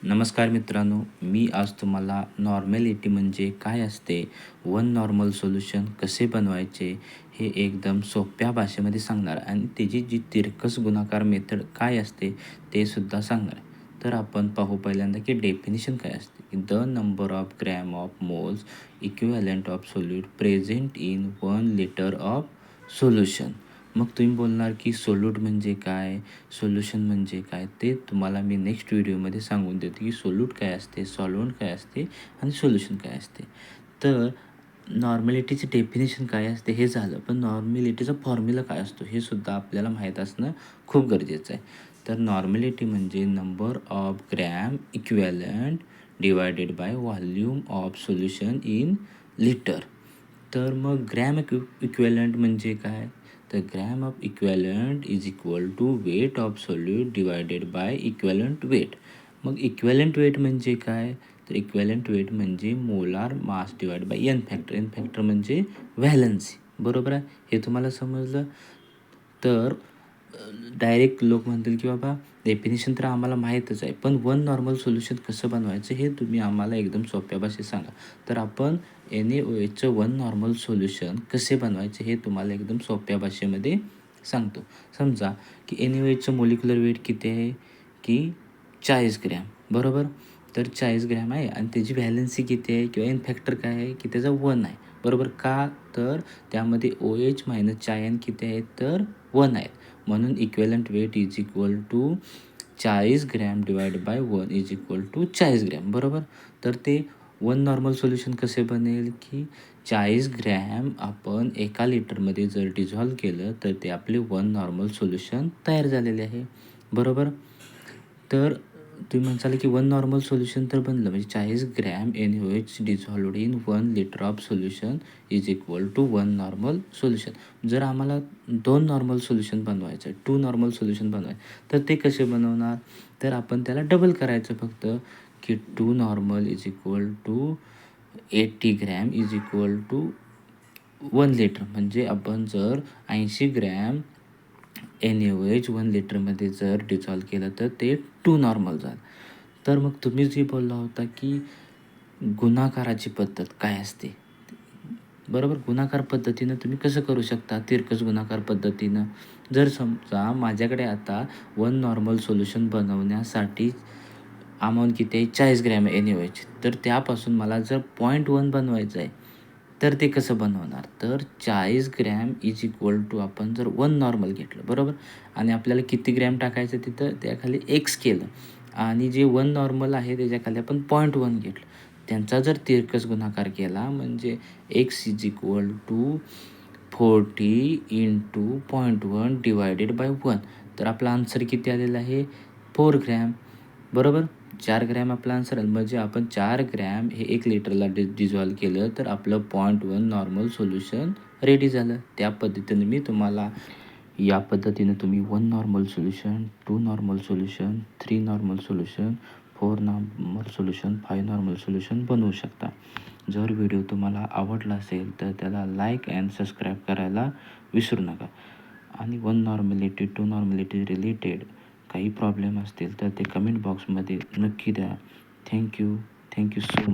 नमस्कार मित्रांनो, मी आज तुम्हाला नॉर्मॅलिटी म्हणजे काय असते, वन नॉर्मल सोल्युशन कसे बनवायचे, हे एकदम सोप्या भाषेमध्ये सांगणार आणि त्याची जी तिरकस गुणाकार मेथड काय असते, ते सुद्धा सांगणार आहे. तर आपण पाहू पहिल्यांदा की डेफिनिशन काय असते, की the number of gram of moles equivalent of solute present in 1 litre of solution. मग तुम्ही बोलणार की सोल्यूट म्हणजे काय, सोल्युशन म्हणजे काय? ते तुम्हाला मी नेक्स्ट व्हिडिओमध्ये सांगून देतो की सोल्यूट काय असते, सॉल्व्हंट काय असते आणि सोल्युशन काय असते. तर नॉर्मॅलिटीची डेफिनेशन काय असते हे झालं, पण नॉर्मॅलिटीचा फॉर्म्युला काय असतो हे सुद्धा आपल्याला माहीत असणं खूप गरजेचं आहे. तर नॉर्मॅलिटी म्हणजे number of gram equivalent divided by volume of solution in litre. तर मग ग्रॅम इक्विव्हॅलंट म्हणजे काय? तर gram of equivalent is equal to weight of solute divided by equivalent weight. मग इक्विव्हॅलंट वेट म्हणजे काय? तर इक्विव्हॅलंट वेट म्हणजे molar mass divide by n factor. N factor म्हणजे व्हॅलन्सी. बरोबर आहे? हे तुम्हाला समजलं? तर डायरेक्ट लोक म्हणतील की बाबा डेफिनेशन तर आम्हाला माहीतच आहे, पण वन नॉर्मल सोल्युशन कसं बनवायचं हे तुम्ही आम्हाला एकदम सोप्या भाषेत सांगा. तर आपण NaOHचं वन नॉर्मल सोल्युशन कसे बनवायचे हे तुम्हाला एकदम सोप्या भाषेमध्ये सांगतो. समजा की NaOHचं मोलिक्युलर वेट किती आहे, की 40 ग्रॅम. बरोबर? तर 40 ग्रॅम आहे आणि त्याची व्हॅलन्सी किती आहे किंवा एन फॅक्टर काय आहे, की त्याचा 1 आहे. बरोबर? का? तर त्यामध्ये OH मायनस चायन किती आहेत, तर 1 आहेत. म्हणून equivalent weight is equal to 40 gram divide by 1 is equal to 40 gram. बरोबर? तर ते वन नॉर्मल सोल्युशन कसे बनेल, की 40 ग्रॅम आपण एका लिटरमध्ये जर डिझॉल्व केलं तर ते आपले वन नॉर्मल सोल्युशन तयार झालेले आहे. बरोबर? तर तुम्ही म्हणसाल की वन नॉर्मल सोल्युशन तर बनलं, म्हणजे 40 gram NaOH dissolved in 1 litre of solution is equal to one normal solution. जर आम्हाला 2 नॉर्मल सोल्युशन बनवायचं आहे, 2 नॉर्मल सोल्युशन बनवायचं, तर ते कसे बनवणार? तर आपण त्याला डबल करायचं फक्त, की 2 normal is equal to 80 gram is equal to 1 litre. म्हणजे आपण जर 80 ग्रॅम NaOH 1 लिटरमध्ये जर डिझॉल्व केलं तर ते 2 नॉर्मल झालं. तर मग तुम्ही जे बोलला होता की गुणाकाराची पद्धत काय असते? बरोबर, गुणाकार पद्धतीनं तुम्ही कसं करू शकता? तिरकस गुणाकार पद्धतीनं. जर समजा माझ्याकडे आता वन नॉर्मल सोल्युशन बनवण्यासाठी अमाऊंट किती आहे? 40 ग्रॅम NaOH. तर त्यापासून मला जर 0.1 बनवायचं आहे, तर ते कसं बनवणार? तर 40 ग्रॅम इज इक्वल टू आपण जर 1 नॉर्मल घेतलं, बरोबर? आणि आपल्याला किती ग्रॅम टाकायचं तिथं त्याखाली एक्स केलं आणि जे 1 नॉर्मल आहे त्याच्याखाली आपण 0.1 घेतलं. त्यांचा जर तिरकस गुणाकार केला म्हणजे x is equal to 40 into 0.1 divided by 1. तर आपला आन्सर किती आलेला आहे? 4 ग्रॅम. बरोबर? 4 ग्रॅम आपला आन्सर आला. म्हणजे आपण 4 ग्रॅम हे 1 लिटरला डिझॉल्व केलं तर आपलं 0.1 नॉर्मल सोल्युशन रेडी झालं. त्या पद्धतीने मी तुम्हाला या पद्धतीने तुम्ही 1 normal solution, 2 normal solution, 3 normal solution, 4 normal solution, 5 normal solution बनवू शकता. जर व्हिडिओ तुम्हाला आवडला असेल तर त्याला लाईक अँड सबस्क्राईब करायला विसरू नका. आणि 1 नॉर्मॅलिटी, 2 नॉर्मॅलिटी रिलेटेड काही प्रॉब्लेम असतील तर ते कमेंट बॉक्समध्ये नक्की द्या. Thank you so